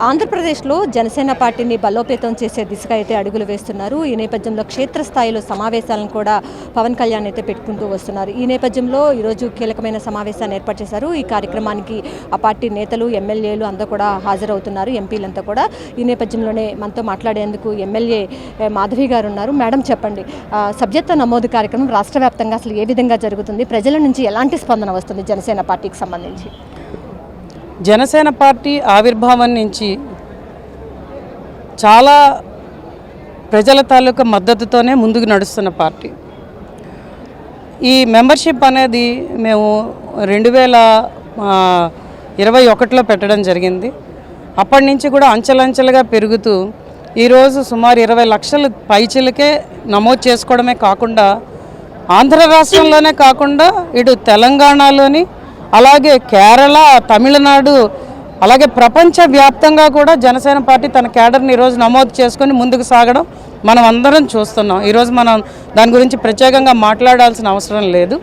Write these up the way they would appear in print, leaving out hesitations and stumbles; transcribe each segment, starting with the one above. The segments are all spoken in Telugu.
ఆంధ్రప్రదేశ్లో జనసేన పార్టీని బలోపేతం చేసే దిశగా అయితే అడుగులు వేస్తున్నారు. ఈ నేపథ్యంలో క్షేత్రస్థాయిలో సమావేశాలను కూడా పవన్ కళ్యాణ్ అయితే పెట్టుకుంటూ వస్తున్నారు. ఈ నేపథ్యంలో ఈరోజు కీలకమైన సమావేశాన్ని ఏర్పాటు చేశారు. ఈ కార్యక్రమానికి ఆ పార్టీ నేతలు, ఎమ్మెల్యేలు అందరూ కూడా హాజరవుతున్నారు, ఎంపీలంతా కూడా. ఈ నేపథ్యంలోనే మనతో మాట్లాడేందుకు ఎమ్మెల్యే మాధవి గారు ఉన్నారు. మేడం, చెప్పండి, సభ్యత్వ నమోదు కార్యక్రమం రాష్ట్ర వ్యాప్తంగా అసలు ఏ విధంగా జరుగుతుంది? ప్రజల నుంచి ఎలాంటి స్పందన వస్తుంది జనసేన పార్టీకి సంబంధించి? జనసేన పార్టీ ఆవిర్భావం నుంచి చాలా ప్రజల తాలూకా మద్దతుతోనే ముందుకు నడుస్తున్న పార్టీ. ఈ మెంబర్షిప్ అనేది మేము 2021లో పెట్టడం జరిగింది. అప్పటి నుంచి కూడా అంచెలంచెలుగా పెరుగుతూ ఈరోజు సుమారు 20 లక్షల పైచిలకే నమోదు చేసుకోవడమే కాకుండా ఆంధ్ర రాష్ట్రంలోనే కాకుండా ఇటు తెలంగాణలోని, అలాగే కేరళ, తమిళనాడు, అలాగే ప్రపంచవ్యాప్తంగా కూడా జనసేన పార్టీ తన క్యాడర్ని ఈరోజు నమోదు చేసుకొని ముందుకు సాగడం మనం అందరం చూస్తున్నాం. ఈరోజు మనం దాని గురించి ప్రత్యేకంగా మాట్లాడాల్సిన అవసరం లేదు.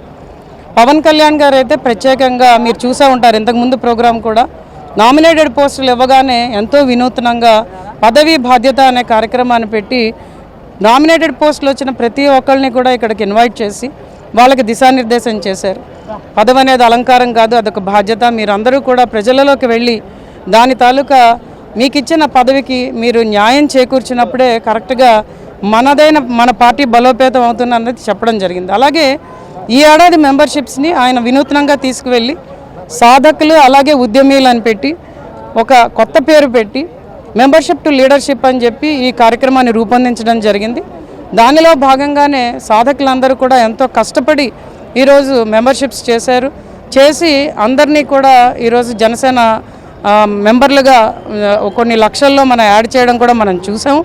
పవన్ కళ్యాణ్ గారు అయితే ప్రత్యేకంగా మీరు చూసే ఉంటారు, ఇంతకుముందు ప్రోగ్రాం కూడా నామినేటెడ్ పోస్టులు ఇవ్వగానే ఎంతో వినూత్నంగా పదవీ బాధ్యత అనే కార్యక్రమాన్ని పెట్టి నామినేటెడ్ పోస్టులు వచ్చిన ప్రతి ఒక్కరిని కూడా ఇక్కడికి ఇన్వైట్ చేసి వాళ్ళకి దిశానిర్దేశం చేశారు. పదవి అనేది అలంకారం కాదు, అదొక బాధ్యత. మీరందరూ కూడా ప్రజలలోకి వెళ్ళి దాని తాలూకా మీకు ఇచ్చిన పదవికి మీరు న్యాయం చేకూర్చినప్పుడే కరెక్ట్గా మన పార్టీ బలోపేతం అవుతుందన్నది చెప్పడం జరిగింది. అలాగే ఈ ఏడాది మెంబర్షిప్స్ని ఆయన వినూత్నంగా తీసుకువెళ్ళి సాధకులు, అలాగే ఉద్యమీలు అని పెట్టి ఒక కొత్త పేరు పెట్టి మెంబర్షిప్ టు లీడర్షిప్ అని చెప్పి ఈ కార్యక్రమాన్ని రూపొందించడం జరిగింది. దానిలో భాగంగానే సాధకులందరూ కూడా ఎంతో కష్టపడి ఈరోజు మెంబర్షిప్స్ చేసి అందరినీ కూడా ఈరోజు జనసేన మెంబర్లుగా కొన్ని లక్షల్లో మనం యాడ్ చేయడం కూడా మనం చూసాము.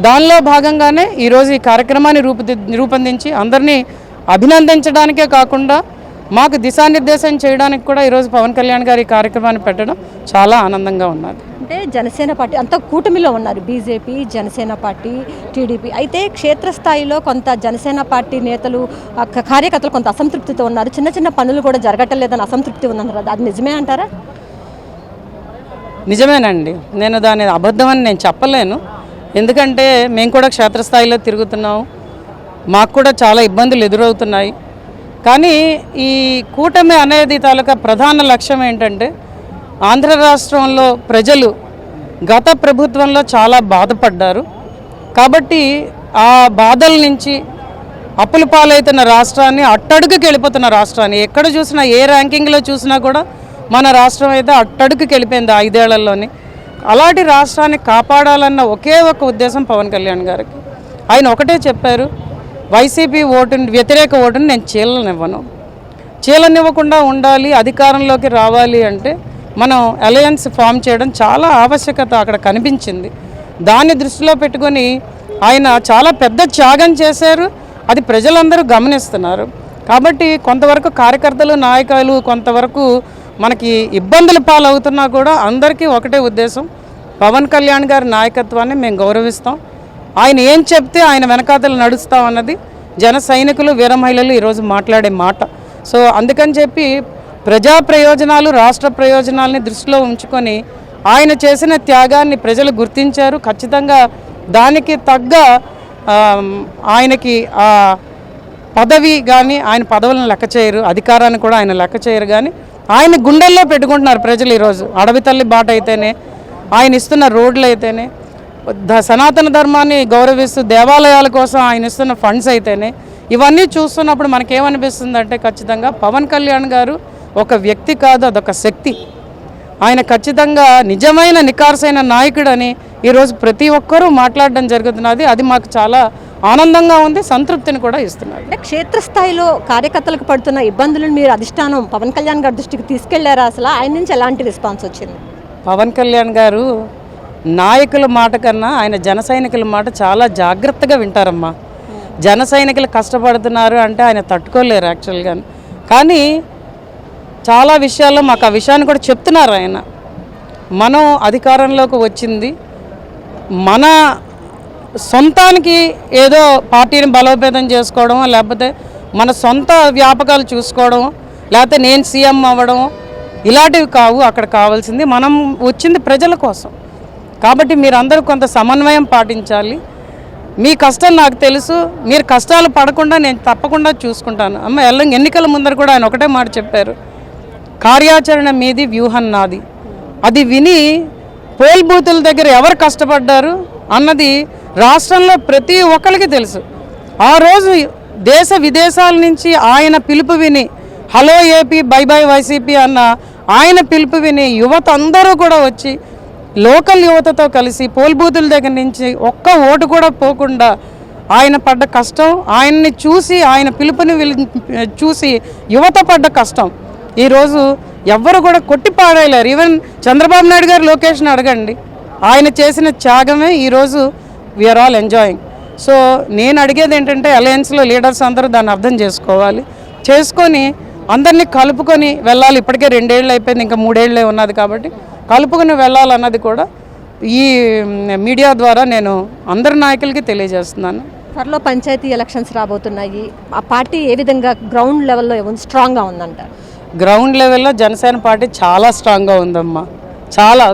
దానిలో భాగంగానే ఈరోజు ఈ కార్యక్రమాన్ని రూపొందించి అందరినీ అభినందించడానికే కాకుండా మాకు దిశానిర్దేశం చేయడానికి కూడా ఈరోజు పవన్ కళ్యాణ్ గారి ఈ కార్యక్రమాన్ని పెట్టడం చాలా ఆనందంగా ఉన్నది. అంటే జనసేన పార్టీ అంతా కూటమిలో ఉన్నారు, బీజేపీ, జనసేన పార్టీ, టీడీపీ. అయితే క్షేత్రస్థాయిలో కొంత జనసేన పార్టీ నేతలు, కార్యకర్తలు కొంత అసంతృప్తితో ఉన్నారు. చిన్న చిన్న పనులు కూడా జరగటం అసంతృప్తి ఉందన్నారు. అది నిజమే అంటారా? నిజమేనండి. నేను దాని అబద్ధమని నేను చెప్పలేను. ఎందుకంటే మేము కూడా క్షేత్రస్థాయిలో తిరుగుతున్నాము, మాకు కూడా చాలా ఇబ్బందులు ఎదురవుతున్నాయి. కానీ ఈ కూటమి అనేది తాలూకా ప్రధాన లక్ష్యం ఏంటంటే ఆంధ్ర రాష్ట్రంలో ప్రజలు గత ప్రభుత్వంలో చాలా బాధపడ్డారు. కాబట్టి ఆ బాధల నుంచి అప్పుల పాలవుతున్న రాష్ట్రాన్ని, అట్టడుగుకి వెళ్ళిపోతున్న రాష్ట్రాన్ని, ఎక్కడ చూసినా ఏ ర్యాంకింగ్లో చూసినా కూడా మన రాష్ట్రం అయితే అట్టడుగుకి వెళ్ళిపోయింది 5 ఏళ్లలోని. అలాంటి రాష్ట్రాన్ని కాపాడాలన్న ఒకే ఒక ఉద్దేశం పవన్ కళ్యాణ్ గారికి. ఆయన ఒకటే చెప్పారు, వైసీపీ వ్యతిరేక ఓటుని నేను చీలనివ్వకుండా ఉండాలి, అధికారంలోకి రావాలి అంటే మనం అలయన్స్ ఫామ్ చేయడం చాలా ఆవశ్యకత అక్కడ కనిపించింది. దాన్ని దృష్టిలో పెట్టుకొని ఆయన చాలా పెద్ద త్యాగం చేశారు. అది ప్రజలందరూ గమనిస్తున్నారు. కాబట్టి కొంతవరకు కార్యకర్తలు, నాయకులు కొంతవరకు మనకి ఇబ్బందుల పాలవుతున్నా కూడా అందరికీ ఒకటే ఉద్దేశం, పవన్ కళ్యాణ్ గారి నాయకత్వాన్ని మేము గౌరవిస్తాం, ఆయన ఏం చెప్తే ఆయన వెనకాతలు నడుస్తాం అన్నది జన సైనికులు, వీర మహిళలు ఈరోజు మాట్లాడే మాట. సో అందుకని చెప్పి ప్రజా ప్రయోజనాలు, రాష్ట్ర ప్రయోజనాలని దృష్టిలో ఉంచుకొని ఆయన చేసిన త్యాగాన్ని ప్రజలు గుర్తించారు. ఖచ్చితంగా దానికి తగ్గ ఆయనకి ఆ పదవి కానీ, ఆయన పదవులను లెక్క చేయరు, అధికారాన్ని కూడా ఆయన లెక్క చేయరు. కానీ ఆయన గుండెల్లో పెట్టుకుంటున్నారు ప్రజలు. ఈరోజు అడవి తల్లి బాట అయితేనే, ఆయన ఇస్తున్న రోడ్లు అయితేనే, సనాతన ధర్మాన్ని గౌరవిస్తూ దేవాలయాల కోసం ఆయన ఇస్తున్న ఫండ్స్ అయితేనే, ఇవన్నీ చూస్తున్నప్పుడు మనకేమనిపిస్తుందంటే ఖచ్చితంగా పవన్ కళ్యాణ్ గారు ఒక వ్యక్తి కాదు, అదొక శక్తి. ఆయన ఖచ్చితంగా నిజమైన నికార్సైన నాయకుడని ఈరోజు ప్రతి ఒక్కరూ మాట్లాడడం జరుగుతున్నది. అది మాకు చాలా ఆనందంగా ఉంది, సంతృప్తిని కూడా ఇస్తున్నారు. అంటే క్షేత్రస్థాయిలో కార్యకర్తలకు పడుతున్న ఇబ్బందులను మీరు అధిష్టానం పవన్ కళ్యాణ్ గారి దృష్టికి తీసుకెళ్లారా? అసలు ఆయన నుంచి ఎలాంటి రెస్పాన్స్ వచ్చింది? పవన్ కళ్యాణ్ గారు నాయకుల మాట కన్నా ఆయన జన సైనికుల మాట చాలా జాగ్రత్తగా వింటారమ్మా. జన సైనికులు కష్టపడుతున్నారు అంటే ఆయన తట్టుకోలేరు యాక్చువల్గా. కానీ చాలా విషయాల్లో మాకు ఆ విషయాన్ని కూడా చెప్తున్నారు ఆయన. మనం అధికారంలోకి వచ్చింది మన సొంతానికి ఏదో పార్టీని బలోపేతం చేసుకోవడం, లేకపోతే మన సొంత వ్యాపకాలు చూసుకోవడం, లేకపోతే నేను సీఎం అవ్వడం, ఇలాంటివి కావు. అక్కడ కావాల్సింది మనం వచ్చింది ప్రజల కోసం. కాబట్టి మీరందరూ కొంత సమన్వయం పాటించాలి. మీ కష్టం నాకు తెలుసు, మీరు కష్టాలు పడకుండా నేను తప్పకుండా చూసుకుంటాను. అమ్మ ఎన్నికల ముందర కూడా ఆయన ఒకటే మాట చెప్పారు, కార్యాచరణ మీది, వ్యూహం నాది. అది విని పోల్ బూతుల దగ్గర ఎవరు కష్టపడ్డారు అన్నది రాష్ట్రంలో ప్రతి ఒక్కరికి తెలుసు. ఆ రోజు దేశ విదేశాల నుంచి ఆయన పిలుపు విని, hello AP by by YCP అన్న ఆయన పిలుపు విని యువత అందరూ కూడా వచ్చి లోకల్ యువతతో కలిసి పోల్ బూతుల దగ్గర నుంచి ఒక్క ఓటు కూడా పోకుండా ఆయన పడ్డ కష్టం, ఆయన్ని చూసి ఆయన పిలుపుని చూసి యువత పడ్డ కష్టం ఈరోజు ఎవ్వరు కూడా కొట్టి పాడేయలేరు. ఈవెన్ చంద్రబాబు నాయుడు గారు లొకేషన్ అడగండి, ఆయన చేసిన త్యాగమే ఈరోజు వీఆర్ ఆల్ ఎంజాయింగ్. సో నేను అడిగేది ఏంటంటే అలయన్స్లో లీడర్స్ అందరూ దాన్ని అర్థం చేసుకొని అందరినీ కలుపుకొని వెళ్ళాలి. ఇప్పటికే 2 ఏళ్ళు అయిపోయింది, ఇంకా 3 ఏళ్ళే ఉన్నది కాబట్టి కలుపుకొని వెళ్ళాలన్నది కూడా ఈ మీడియా ద్వారా నేను అందరి నాయకులకి తెలియజేస్తున్నాను. త్వరలో పంచాయతీ ఎలక్షన్స్ రాబోతున్నాయి. ఆ పార్టీ ఏ విధంగా గ్రౌండ్ లెవెల్లో స్ట్రాంగ్గా ఉందంట? గ్రౌండ్ లెవెల్లో జనసేన పార్టీ చాలా స్ట్రాంగ్గా ఉందమ్మా. చాలా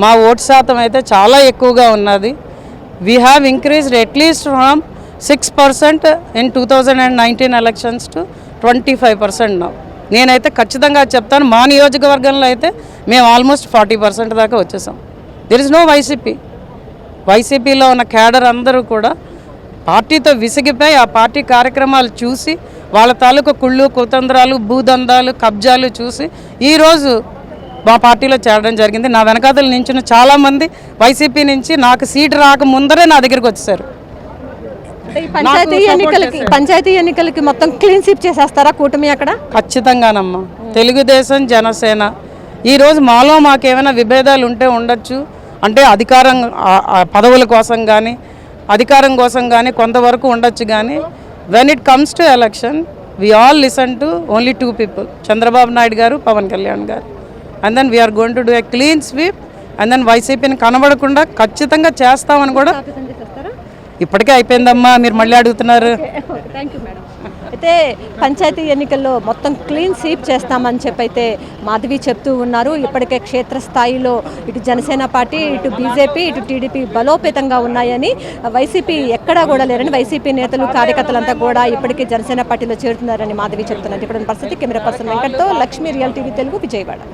మా ఓటు శాతం అయితే చాలా ఎక్కువగా ఉన్నది. We have increased at least from 6% in 2019 elections to 25% now. నేనైతే ఖచ్చితంగా చెప్తాను, మా నియోజకవర్గంలో అయితే మేము ఆల్మోస్ట్ 40% దాకా వచ్చేసాం. దెర్ ఇస్ నో వైసీపీలో ఉన్న క్యాడర్ అందరూ కూడా పార్టీతో విసిగిపోయి ఆ పార్టీ కార్యక్రమాలు చూసి వాళ్ళ తాలూకు కుళ్ళు కుతంత్రాలు భూదందాలు కబ్జాలు చూసి ఈరోజు మా పార్టీలో చేరడం జరిగింది. నా వెనకాతలు నించిన చాలామంది వైసీపీ నుంచి నాకు సీట్ రాకముందరే నా దగ్గరికి వచ్చేసారు. పంచాయతీ ఎన్నికలకి మొత్తం క్లీన్ స్వీప్ చేసేస్తారా కూటమి అక్కడ? ఖచ్చితంగానమ్మా. తెలుగుదేశం జనసేన ఈరోజు మాలో మాకేమైనా విభేదాలు ఉంటే ఉండొచ్చు, అంటే అధికారం పదవుల కోసం కానీ అధికారం కోసం కానీ కొంతవరకు ఉండొచ్చు, కానీ when it comes to election we all listen to only 2 people, Chandrababu Naidu garu, Pawan Kalyan garu. And then we are going to do a clean sweep. And then వైసీపీని కనబడకుండా ఖచ్చితంగా చేస్తామని కూడా ఇప్పటికే అయిపోయిందమ్మా, మీరు మళ్ళీ అడుగుతున్నారు. అయితే పంచాయతీ ఎన్నికల్లో మొత్తం క్లీన్ స్వీప్ చేస్తామని చెప్పైతే మాధవి చెప్తూ ఉన్నారు. ఇప్పటికే క్షేత్రస్థాయిలో ఇటు జనసేన పార్టీ, ఇటు బీజేపీ, ఇటు టీడీపీ బలోపేతంగా ఉన్నాయని, వైసీపీ ఎక్కడా కూడా లేరని, వైసీపీ నేతలు కార్యకర్తలంతా కూడా ఇప్పటికే జనసేన పార్టీలో చేరుతున్నారని మాధవి చెప్తున్నారు. ఇక్కడ పరిస్థితి. కెమెరా పర్సన్ వెంకట్తో లక్ష్మీ, రియల్ టీవీ తెలుగు, విజయవాడ.